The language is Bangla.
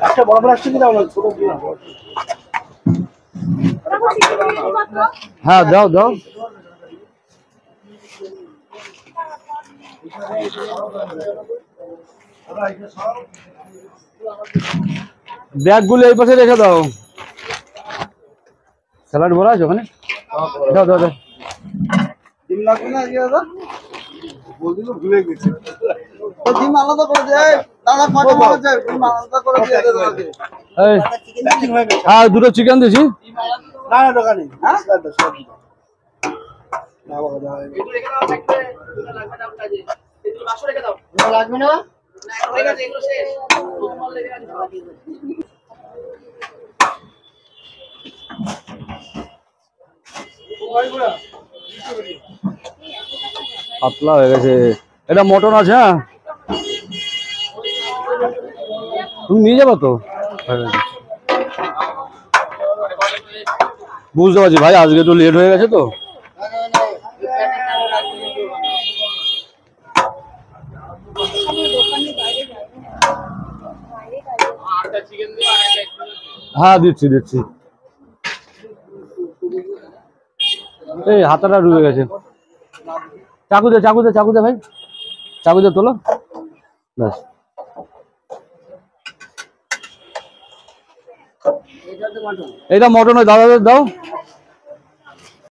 একটা বড় বড় আসছে কি দাও না ছোট কি না হ্যাঁ দাও দাও ব্যাগগুলো এই পাশে রেখে দাও স্যালাড বলা আছে ওখানে দাও দাও দাও ডিম লাগবে না আজকে দাদা বলছিল ভুলে গেছি ডিম আলাদা করে দে দাদা কত বড় আছে ডিম আলাদা করে দিয়ে দে দাদাকে এই হ্যাঁ দুটো চিকেন দিছি না না দোকানে হ্যাঁ সব না বাবা দাও একটু রেখে দাও থাকবে দুটো লাগবে না কাজে একটু বাক্স রেখে দাও লাগবে না না হয়ে গেছে এগুলো শেষ মাল লেগে আছে পাতলা হয়ে গেছে এটা মটন আছে হ্যাঁ তুমি নিয়ে যাবো তো বুঝতে পারছি ভাই আজকে একটু লেট হয়ে গেছে তো হ্যাঁ দিচ্ছি দিচ্ছি এই হাতাটা ডুবে গেছে চাকু দে চাকু দে চাকু দে ভাই চাকু দে তোলো ব্যাস এটা মটন দাদাদের দাও